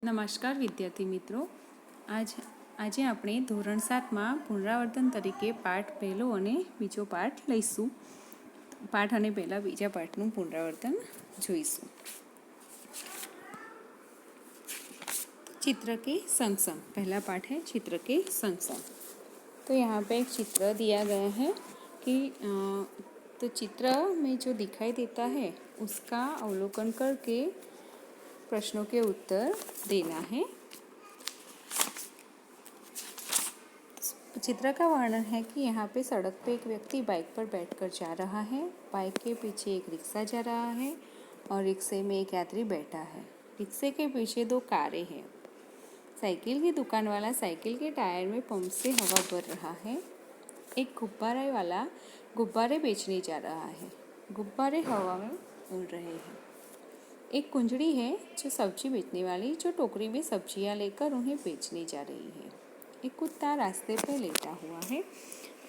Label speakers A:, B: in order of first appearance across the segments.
A: નમસ્કાર વિદ્યાર્થી મિત્રો, આજે આપણે ધોરણ 7માં પુનરાવર્તન તરીકે પાઠ પહેલો અને બીજો પાઠ લઈશું. પાઠ અને પહેલા બીજા પાઠનું પુનરાવર્તન જોઈશું. चित्र के संग संग पहला पाठ है चित्र के संग संग. तो यहाँ पे एक चित्र दिया गया है कि तो चित्र में जो दिखाई देता है उसका अवलोकन करके प्रश्नों के उत्तर देना है. चित्र का वर्णन है कि यहाँ पे सड़क पे एक व्यक्ति बाइक पर बैठकर जा रहा है. बाइक के पीछे एक रिक्शा जा रहा है और रिक्शे में एक यात्री बैठा है. रिक्शे के पीछे दो कारें हैं. साइकिल की दुकान वाला साइकिल के टायर में पंप से हवा भर रहा है. एक गुब्बारे वाला गुब्बारे बेचने जा रहा है. गुब्बारे हवा में उड़ रहे हैं. एक कुंजड़ी है जो सब्जी बेचने वाली जो टोकरी में सब्जियां लेकर उन्हें बेचने जा रही है. एक कुत्ता रास्ते पर लेटा हुआ है.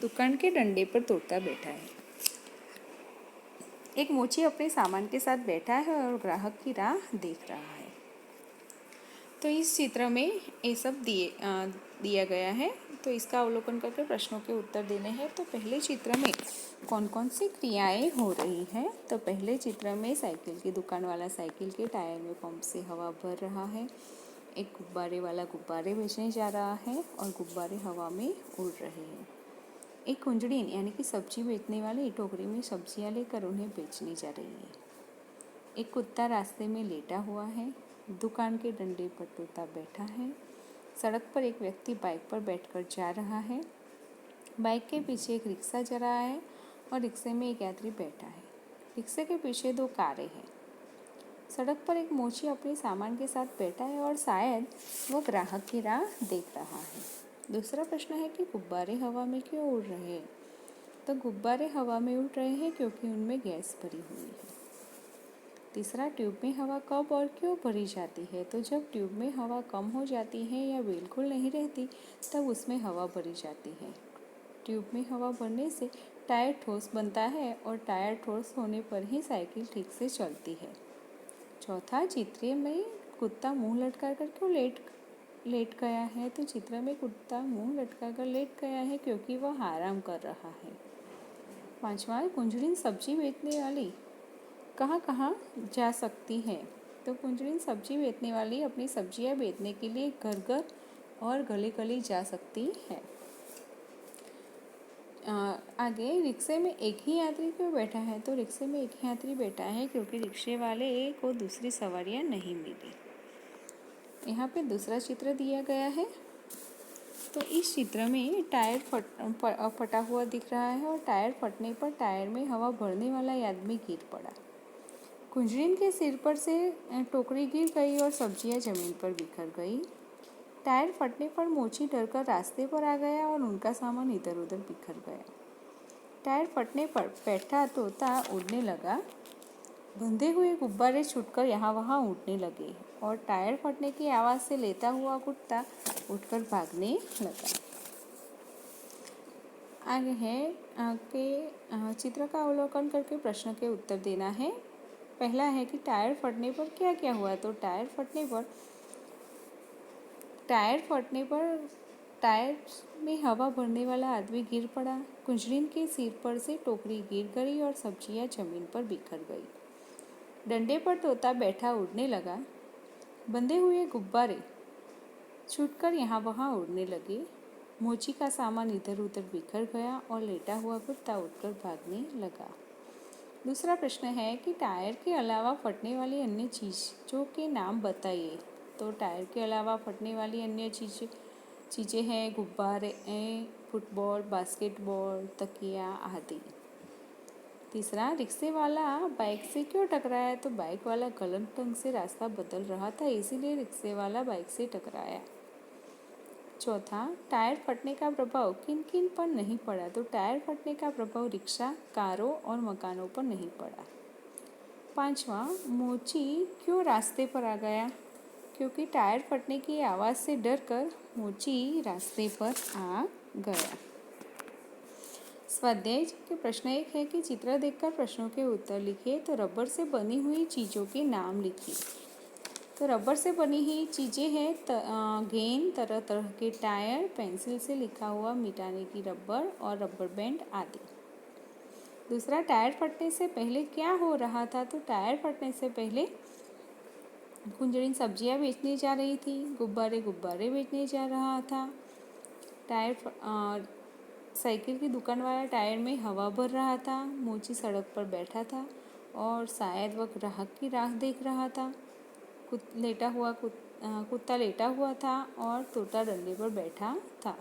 A: दुकान के डंडे पर तोता बैठा है. एक मोची अपने सामान के साथ बैठा है और ग्राहक की राह देख रहा है. तो इस चित्र में ये सब दिया गया है. तो इसका अवलोकन करके प्रश्नों के उत्तर देने हैं. तो पहले चित्र में कौन कौन सी क्रियाएं हो रही हैं. तो पहले चित्र में साइकिल की दुकान वाला साइकिल के टायर में पंप से हवा भर रहा है. एक गुब्बारे वाला गुब्बारे बेचने जा रहा है और गुब्बारे हवा में उड़ रहे हैं. एक कुंजड़ी यानी कि सब्जी बेचने वाली टोकरी में सब्जियां लेकर उन्हें बेचने जा रही है. एक कुत्ता रास्ते में लेटा हुआ है. दुकान के डंडे पर तोता बैठा है. सड़क पर एक व्यक्ति बाइक पर बैठकर जा रहा है. बाइक के पीछे एक रिक्शा जा रहा है और रिक्शे में एक यात्री बैठा है. रिक्शे के पीछे दो कारें हैं. सड़क पर एक मोची अपने सामान के साथ बैठा है और शायद वो ग्राहक की राह देख रहा है. दूसरा प्रश्न है कि गुब्बारे हवा में क्यों उड़ रहे हैं. तो गुब्बारे हवा में उड़ रहे हैं क्योंकि उनमें गैस भरी हुई है. तीसरा, ट्यूब में हवा कब और क्यों भरी जाती है. तो जब ट्यूब में हवा कम हो जाती है या बिल्कुल नहीं रहती तब उसमें हवा भरी जाती है. ट्यूब में हवा भरने से टायर ठोस बनता है और टायर ठोस होने पर ही साइकिल ठीक से चलती है. चौथा, चित्र में कुत्ता मुंह लटका कर क्यों लेट गया है. तो चित्र में कुत्ता मुंह लटका कर लेट गया है क्योंकि वह आराम कर रहा है. पांचवा, कुंजड़ी सब्जी बेचने वाली कहाँ कहाँ जा सकती है. तो कुंजड़ी सब्जी बेचने वाली अपनी सब्जियां बेचने के लिए घर घर और गली गली जा सकती है. आगे, रिक्शे में एक ही यात्री क्यों बैठा है. तो रिक्शे में एक ही यात्री बैठा है क्योंकि रिक्शे वाले को दूसरी सवारियां नहीं मिली. यहाँ पे दूसरा चित्र दिया गया है. तो इस चित्र में टायर फटा हुआ दिख रहा है और टायर फटने पर टायर में हवा भरने वाला आदमी गिर पड़ा. कुंजड़ीन के सिर पर से टोकरी गिर गई और सब्जियां जमीन पर बिखर गई. टायर फटने पर मोची डरकर रास्ते पर आ गया और उनका सामान इधर उधर बिखर गया. टायर फटने पर बैठा तोता उड़ने लगा. बंधे हुए गुब्बारे छूटकर यहाँ वहाँ उड़ने लगे और टायर फटने की आवाज़ से लेता हुआ कुत्ता उठकर भागने लगा. आगे है कि चित्र का अवलोकन करके प्रश्न के उत्तर देना है. पहला है कि टायर फटने पर क्या क्या हुआ. तो टायर फटने पर टायर में हवा भरने वाला आदमी गिर पड़ा. कुंजड़ीन के सिर पर से टोकरी गिर गई और सब्जियां जमीन पर बिखर गई. डंडे पर तोता बैठा उड़ने लगा. बंधे हुए गुब्बारे छूटकर यहाँ वहाँ उड़ने लगे. मोची का सामान इधर उधर बिखर गया और लेटा हुआ कुत्ता उठकर भागने लगा. दूसरा प्रश्न है कि टायर के अलावा फटने वाली अन्य चीज़ों के नाम बताइए. तो टायर के अलावा फटने वाली अन्य चीज़ें हैं गुब्बारे, फुटबॉल, बास्केटबॉल, तकिया आदि. तीसरा, रिक्शे वाला बाइक से क्यों टकराया. तो बाइक वाला गलत ढंग से रास्ता बदल रहा था इसीलिए रिक्शे वाला बाइक से टकराया. चौथा, टायर फटने का प्रभाव किन किन पर नहीं पड़ा. तो टायर फटने का प्रभाव रिक्शा, कारों और मकानों पर नहीं पड़ा. पांचवा, मोची क्यों रास्ते पर आ गया. क्योंकि टायर फटने की आवाज़ से डरकर मोची रास्ते पर आ गया. स्वाध्याय के प्रश्न एक है कि चित्र देखकर प्रश्नों के उत्तर लिखिए. तो रबर से बनी हुई चीज़ों के नाम लिखिए. तो रबर से बनी ही चीज़ें हैं गेंद, तरह तरह के टायर, पेंसिल से लिखा हुआ मिटाने की रबर और रबर बैंड आदि। दूसरा, टायर फटने से पहले क्या हो रहा था? तो टायर फटने से पहले कुंजड़िन सब्जियां बेचने जा रही थी, गुब्बारे गुब्बारे बेचने जा रहा था। साइकिल की दुकान वाला टायर में हवा भर रहा था। मोची सड़क पर बैठा था और शायद वह ग्राहक की राह देख रहा था। कुत्ता लेटा हुआ था और तोता डंडे पर बैठा था।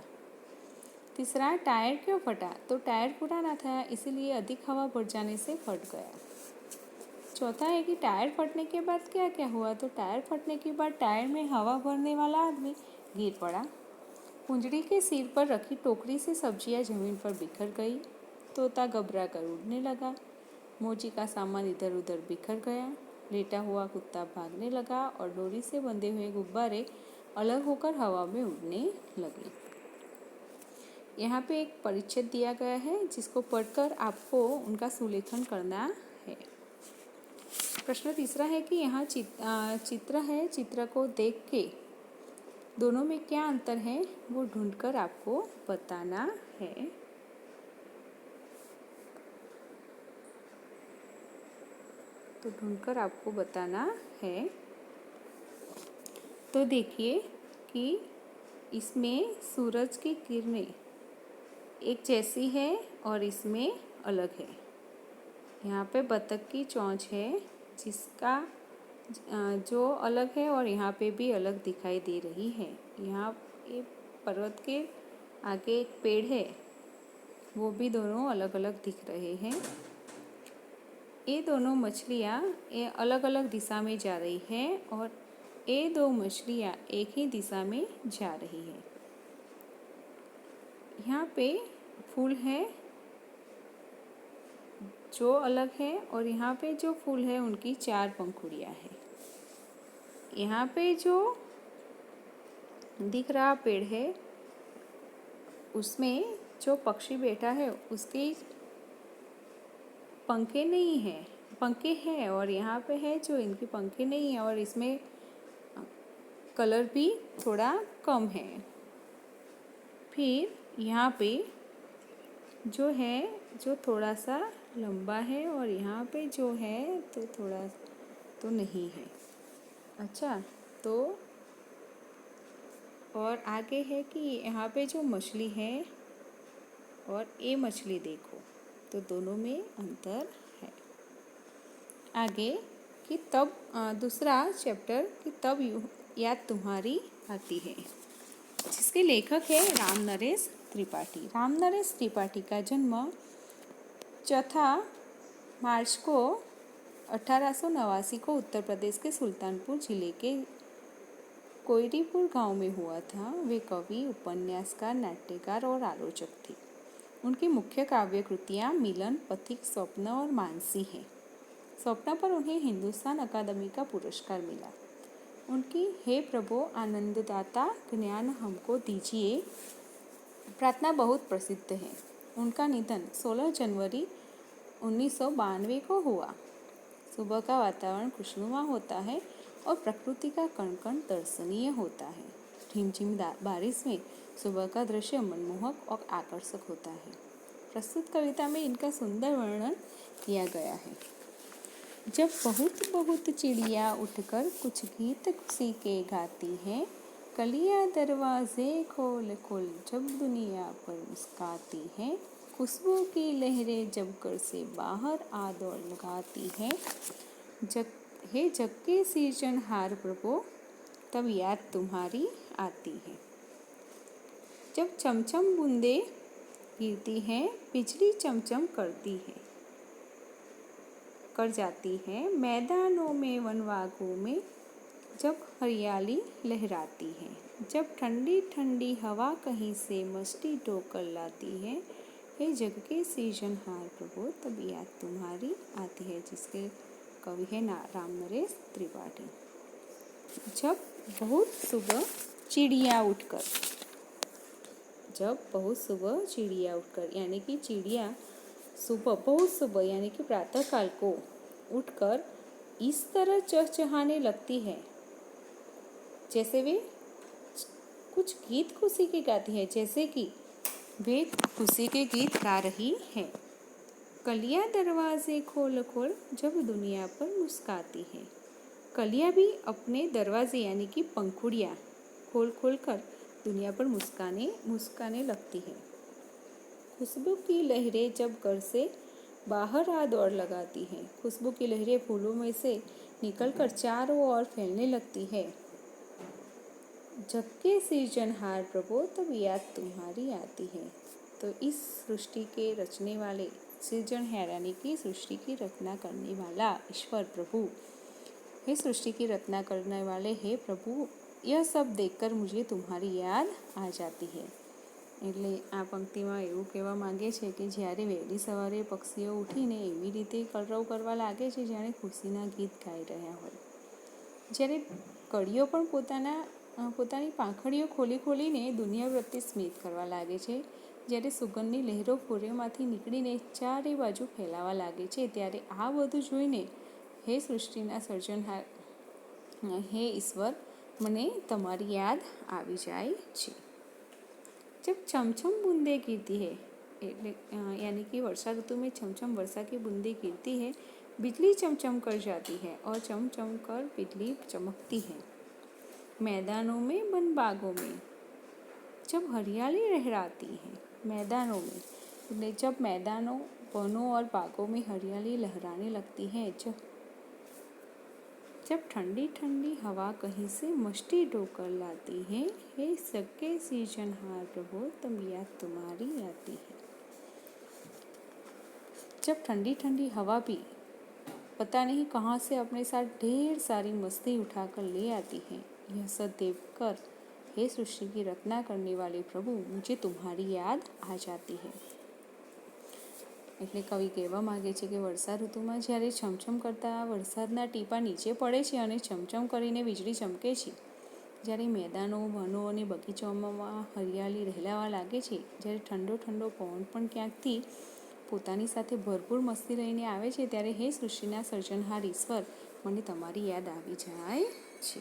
A: तीसरा, टायर क्यों फटा? तो टायर पुराना था, इसीलिए अधिक हवा भर जाने से फट गया। चौथा है कि टायर फटने के बाद क्या क्या हुआ? तो टायर फटने के बाद टायर में हवा भरने वाला आदमी गिर पड़ा। कुंजड़ी के सिर पर रखी टोकरी से सब्जियां जमीन पर बिखर गई। तोता घबरा कर उड़ने लगा। मोची का सामान इधर उधर बिखर गया। लेटा हुआ कुत्ता भागने लगा और डोरी से बंधे हुए गुब्बारे अलग होकर हवा में उड़ने लगे। यहाँ पे एक परिच्छेद दिया गया है जिसको पढ़कर आपको उनका सुलेखन करना है। प्रश्न तीसरा है कि यहाँ चित्र है, चित्र को देख के दोनों में क्या अंतर है वो ढूंढकर आपको बताना है। तो ढूंढकर आपको बताना है। तो देखिए कि इसमें सूरज की किरणें एक जैसी है और इसमें अलग है। यहाँ पे बतख की चोंच है जिसका जो अलग है और यहाँ पे भी अलग दिखाई दे रही है। यहाँ एक पर्वत के आगे एक पेड़ है, वो भी दोनों अलग अलग दिख रहे हैं। ये दोनों मछलियाँ ये अलग अलग दिशा में जा रही हैं और ये दो मछलियाँ एक ही दिशा में जा रही है। यहाँ पे फूल है जो अलग है और यहाँ पे जो फूल है उनकी 4 पंखुड़ियाँ हैं। यहाँ पे जो दिख रहा पेड़ है उसमें जो पक्षी बैठा है उसके पंखे नहीं हैं, पंखे हैं और यहाँ पे है जो इनके पंखे नहीं है और इसमें कलर भी थोड़ा कम है। फिर यहाँ पे जो है जो थोड़ा सा लंबा है और यहाँ पे जो है तो थोड़ा तो नहीं है। अच्छा, तो और आगे है कि यहाँ पे जो मछली है और ये मछली देखो तो दोनों में अंतर है। आगे कि तब दूसरा चैप्टर कि तब याद तुम्हारी आती है, जिसके लेखक है राम नरेश त्रिपाठी। राम नरेश त्रिपाठी का जन्म 4 मार्च को 1889 को उत्तर प्रदेश के सुल्तानपुर जिले के कोयरीपुर गांव में हुआ था। वे कवि, उपन्यासकार, नाट्यकार और आलोचक थे। उनकी मुख्य काव्य कृतियाँ मिलन, पथिक, स्वप्न और मानसी हैं। स्वप्न पर उन्हें हिंदुस्तान अकादमी का पुरस्कार मिला। उनकी हे प्रभु आनंददाता ज्ञान हमको दीजिए प्रार्थना बहुत प्रसिद्ध है। उनका निधन 16 जनवरी 1992 को हुआ। सुबह का वातावरण खुशनुमा होता है और प्रकृति का कण कण दर्शनीय होता है। झिमझिम बारिश में सुबह का दृश्य मनमोहक और आकर्षक होता है। प्रस्तुत कविता में इनका सुंदर वर्णन किया गया है। जब बहुत बहुत चिड़िया उठकर कुछ गीत खुशी के गाती हैं, कलियां दरवाजे खोल खोल जब दुनिया पर मुस्काती हैं, खुशबू की लहरें जब घर से बाहर आ दौड़ लगाती हैं, हे जग के सृजनहार प्रभु तब याद तुम्हारी आती है। जब चमचम बूंदे गिरती हैं, बिजली चमचम करती है कर जाती है, मैदानों में वनवागों में जब हरियाली लहराती है, जब ठंडी ठंडी हवा कहीं से मस्ती ढोकर लाती है, हे जग के सृजनहार प्रभु तब याद तुम्हारी आती है, जिसके कवि है राम नरेश त्रिपाठी। जब बहुत सुबह चिड़िया उठकर यानी कि चिड़िया बहुत सुबह यानी कि प्रातःकाल को उठकर इस तरह चहचहाने लगती है जैसे वे कुछ गीत खुशी के गाती है, जैसे कि वे खुशी के गीत गा रही है। कलियां दरवाजे खोल खोल जब दुनिया पर मुस्काती है। कलियां भी अपने दरवाजे यानी कि पंखुड़ियां खोल खोल कर दुनिया पर मुस्काने लगती है। खुशबू की लहरें जब घर से बाहर आ दौड़ लगाती हैं। खुशबू की लहरें फूलों में से निकलकर चारों ओर फैलने लगती है। जबकि सृजनहार प्रभु तब याद तुम्हारी आती है। तो इस सृष्टि के रचने वाले सृजनहार यानी कि सृष्टि की रचना करने वाला ईश्वर प्रभु, हे सृष्टि की रचना करने वाले हे प्रभु, यह सब देखकर मुझे तुम्हारी याद आ जाती है। એટલે આ પંક્તિમાં એવું કહેવા માંગે છે કે જ્યારે વહેલી સવારે પક્ષીઓ ઉઠીને એવી રીતે કલરવ કરવા લાગે છે જાણે ખુશીના ગીત ગાઈ રહ્યા હોય, જ્યારે કળીઓ પણ પોતાની પાંખડીઓ ખોલી ખોલીને દુનિયા પ્રત્યે સ્મિત કરવા લાગે છે, જ્યારે સુગંધની લહેરો ફૂરેમાંથી નીકળીને ચારે બાજુ ફેલાવા લાગે છે, ત્યારે આ બધું જોઈને હે સૃષ્ટિના સર્જનહાર, હે ઈશ્વર, મને તમારી યાદ આવી જાય છે। जब छमछम बूंदे गिरती है, यानी कि वर्षा ऋतु में छमछम वर्षा की बूंदे गिरती है, बिजली चमचम कर जाती है और चमचम कर बिजली चमकती है। मैदानों में वन बागों में जब हरियाली लहराती है, मैदानों में जब मैदानों वनों और बागों में हरियाली लहराने लगती है, जब ठंडी ठंडी हवा कहीं से मस्ती ढोकर लाती है, हे सबके सृजनहार प्रभु तब याद तुम्हारी आती है। जब ठंडी ठंडी हवा भी पता नहीं कहाँ से अपने साथ ढेर सारी मस्ती उठाकर ले आती है, यह सब देखकर हे सृष्टि की रचना करने वाले प्रभु, मुझे तुम्हारी याद आ जाती है। એટલે કવિ કહેવા માગે છે કે વર્ષા ઋતુમાં જ્યારે છમછમ કરતા વરસાદના ટીપા નીચે પડે છે અને છમછમ કરીને વીજળી ચમકે છે, જ્યારે મેદાનો વનો અને બગીચાઓમાં હરિયાળી રહેલાવા લાગે છે, જ્યારે ઠંડો ઠંડો પવન પણ ક્યાંકથી પોતાની સાથે ભરપૂર મસ્તી લઈને આવે છે, ત્યારે હે સૃષ્ટિના સર્જનહાર ઈશ્વર, મને તમારી યાદ આવી જાય છે।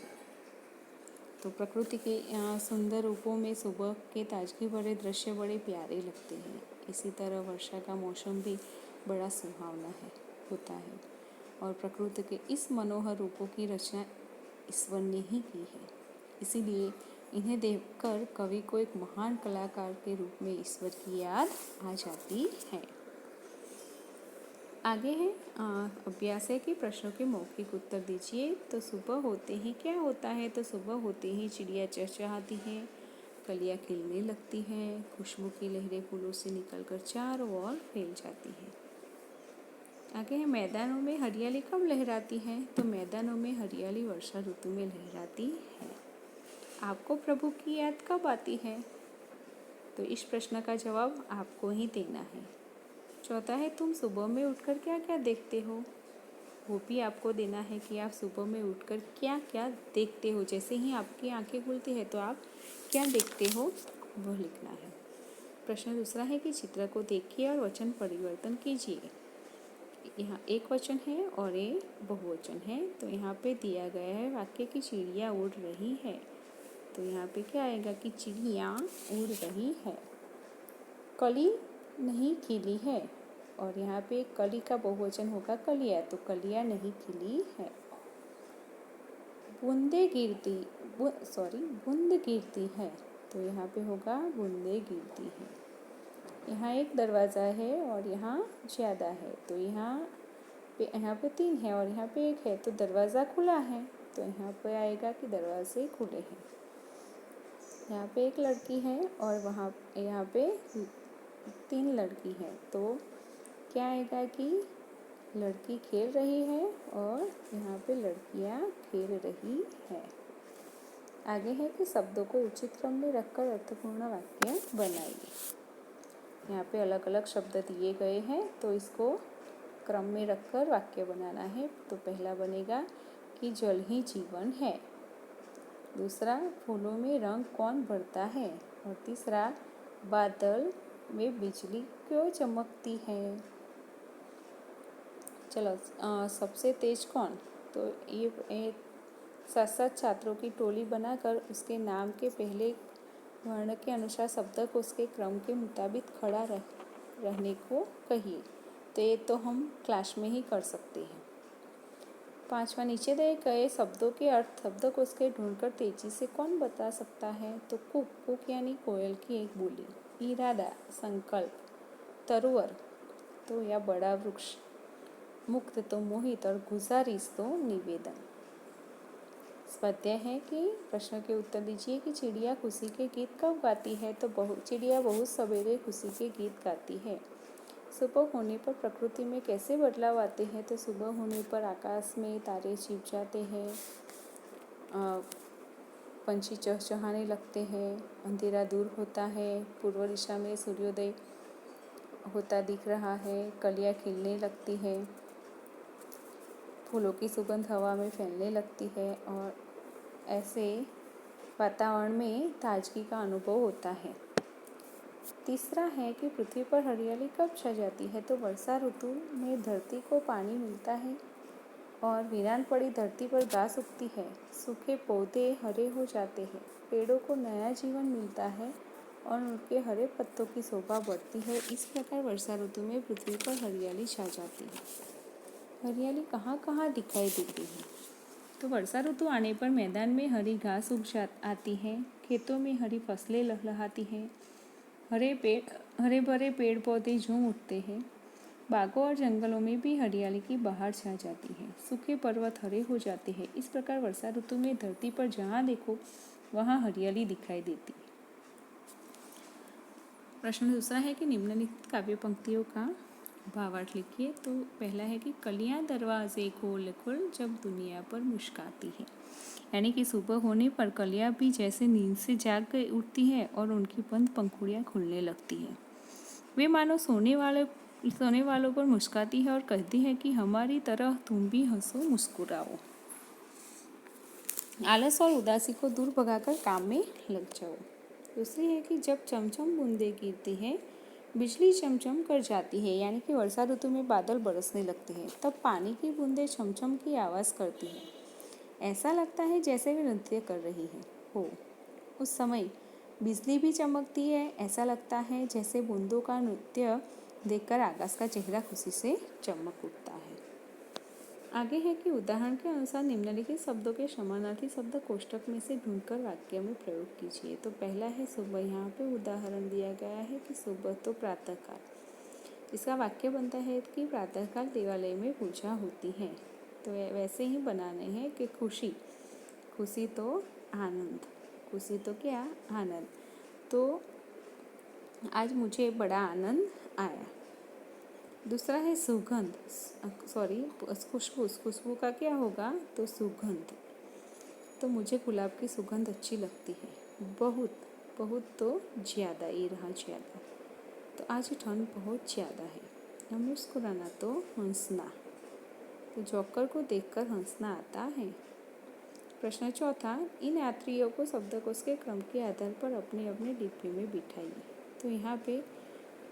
A: तो प्रकृति के सुंदर रूपों में सुबह के ताजगी भरे दृश्य बड़े प्यारे लगते हैं। इसी तरह वर्षा का मौसम भी बड़ा सुहावना होता है और प्रकृति के इस मनोहर रूपों की रचना ईश्वर ने ही की है। इसीलिए इन्हें देखकर कवि को एक महान कलाकार के रूप में ईश्वर की याद आ जाती है। आगे है अभ्यास है कि प्रश्नों के मौखिक उत्तर दीजिए। तो सुबह होते ही क्या होता है? तो सुबह होते ही चिड़िया चहचहाती है, कलियां खिलने लगती हैं, खुशबू की लहरें फूलों से निकलकर चारों ओर फैल जाती हैं। आगे है मैदानों में हरियाली कब लहराती है? तो मैदानों में हरियाली वर्षा ऋतु में लहराती है। आपको प्रभु की याद कब आती है? तो इस प्रश्न का जवाब आपको ही देना है। चौथा है तुम सुबह में उठकर क्या क्या देखते हो? वो भी आपको देना है कि आप सुबह में उठकर क्या क्या देखते हो। जैसे ही आपकी आंखें खुलती है तो आप क्या देखते हो वो लिखना है। प्रश्न दूसरा है कि चित्र को देखिए और वचन परिवर्तन कीजिए। यहाँ एक वचन है और एक बहुवचन है। तो यहाँ पे दिया गया है वाक्य की चिड़िया उड़ रही है। तो यहाँ पे क्या आएगा कि चिड़िया उड़ रही है। कली नहीं खिली है और यहाँ पे कली का बहुवचन होगा कलिया, तो कलिया नहीं खिली है। बूंद गिरती है, तो यहाँ पे होगा बूंदे गिरती है। यहाँ एक दरवाज़ा है और यहाँ ज़्यादा है, तो यहाँ पे 3 है और यहाँ पे 1 है, तो दरवाज़ा खुला है, तो यहाँ पे आएगा कि दरवाजे खुले हैं। यहाँ पे एक लड़की है और यहाँ पे 3 लड़की है, तो क्या आएगा कि लड़की खेल रही है और यहाँ पे लड़कियाँ खेल रही है। आगे है कि शब्दों को उचित क्रम में रखकर अर्थपूर्ण वाक्य बनाइए। यहाँ पे अलग अलग शब्द दिए गए हैं, तो इसको क्रम में रखकर वाक्य बनाना है। तो पहला बनेगा कि जल ही जीवन है। दूसरा, फूलों में रंग कौन भरता है। और तीसरा, बादल में बिजली क्यों चमकती है। चलो सबसे तेज कौन? तो ये 7 छात्रों की टोली बनाकर उसके नाम के पहले वर्ण के अनुसार शब्दकोश के क्रम के मुताबिक खड़ा रहने को कहिए। तो ये तो हम क्लास में ही कर सकते हैं। 5वां, नीचे दिए गए शब्दों के अर्थ शब्दकोश के ढूंढकर तेजी से कौन बता सकता है? तो कुक, कुक यानी कोयल की एक बोली। इरादा, संकल्प। तरुवर तो या बड़ा वृक्ष। मुक्त तो मोहित और गुजारिश तो निवेदन। स्वाध्याय है कि प्रश्न के उत्तर दीजिए कि चिड़िया खुशी के गीत कब गाती है? तो चिड़िया बहुत सवेरे खुशी के गीत गाती है। सुबह होने पर प्रकृति में कैसे बदलाव आते हैं? तो सुबह होने पर आकाश में तारे छिप जाते हैं, पंछी चहचहाने लगते हैं, अंधेरा दूर होता है, पूर्व दिशा में सूर्योदय होता दिख रहा है, कलियां खिलने लगती है, फूलों की सुगंध हवा में फैलने लगती है और ऐसे वातावरण में ताजगी का अनुभव होता है। तीसरा है कि पृथ्वी पर हरियाली कब छा जाती है? तो वर्षा ऋतु में धरती को पानी मिलता है और वीरान पड़ी धरती पर घास उगती है, सूखे पौधे हरे हो जाते हैं, पेड़ों को नया जीवन मिलता है और उनके हरे पत्तों की शोभा बढ़ती है। इस प्रकार वर्षा ऋतु में पृथ्वी पर हरियाली छा जाती है। हरियाली कहाँ कहाँ दिखाई देती है? तो वर्षा ऋतु आने पर मैदान में हरी घास आती है, खेतों में हरी फसलें लहलहाती हैं, हरे भरे पेड़ पौधे झूम उठते हैं, बागों और जंगलों में भी हरियाली की बहार छा जाती है, सूखे पर्वत हरे हो जाते हैं। इस प्रकार वर्षा ऋतु में धरती पर जहाँ देखो वहाँ हरियाली दिखाई देती है। प्रश्न दूसरा है कि निम्नलिखित काव्य पंक्तियों का भावार्थ लिखिए। तो पहला है कि कलियां दरवाजे खोल खोल जब दुनिया पर मुस्काती है, यानी कि सुबह होने पर कलियां भी जैसे नींद से जाग कर उठती है और उनकी बंद पंखुड़ियां खुलने लगती है। वे मानो सोने वालों पर मुस्काती है और कहती है कि हमारी तरह तुम भी हंसो मुस्कुराओ। आलस और उदासी को दूर भगाकर काम में लग जाओ। दूसरी है कि जब चमचम बूंदे गिरती है, बिजली चमचम कर जाती है, यानी कि वर्षा ऋतु में बादल बरसने लगते हैं, तब पानी की बूंदें छमछम की आवाज़ करती हैं। ऐसा लगता है जैसे वे नृत्य कर रही हो। उस समय बिजली भी चमकती है, ऐसा लगता है जैसे बूंदों का नृत्य देखकर आकाश का चेहरा खुशी से चमक उठता है। आगे है कि उदाहरण के अनुसार निम्नलिखित शब्दों के समानार्थी शब्द कोष्ठक में से ढूंढकर वाक्य में प्रयोग कीजिए। तो पहला है सुबह। यहाँ पे उदाहरण दिया गया है कि सुबह तो प्रातःकाल। इसका वाक्य बनता है कि प्रातःकाल देवालय में पूजा होती है। तो वैसे ही बनाने हैं कि खुशी, खुशी तो आनंद, खुशी तो क्या आनंद। तो आज मुझे बड़ा आनंद आया। दूसरा है सुगंध, खुशबू, खुशबू का क्या होगा? तो सुगंध। तो मुझे गुलाब की सुगंध अच्छी लगती है। बहुत, बहुत तो ज़्यादा, ये रहा ज़्यादा। तो आज ठंड बहुत ज़्यादा है। मुस्कुराना तो हंसना। तो जोकर को देखकर हंसना आता है। प्रश्न चौथा, इन यात्रियों को शब्दकोश के क्रम के आधार पर अपने अपने डिब्बे में बिठाइए। तो यहाँ पे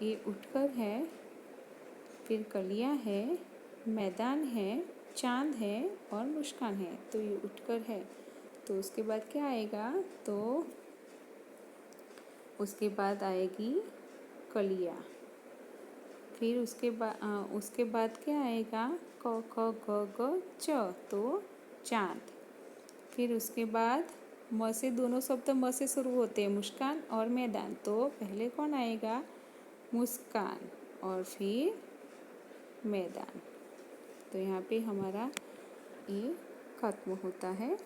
A: ये उठकर है, फिर कलियां है, मैदान है, चांद है और मुस्कान है। तो ये उठकर है, तो उसके बाद क्या आएगा? तो उसके बाद आएगी कलियां, फिर उसके बाद क्या आएगा? क ख ग ग च, तो चांद। फिर उसके बाद म से, दोनों शब्द म से शुरू होते हैं, मुस्कान और मैदान। तो पहले कौन आएगा? मुस्कान और फिर मैदान। तो यहाँ पे हमारा ये खत्म होता है।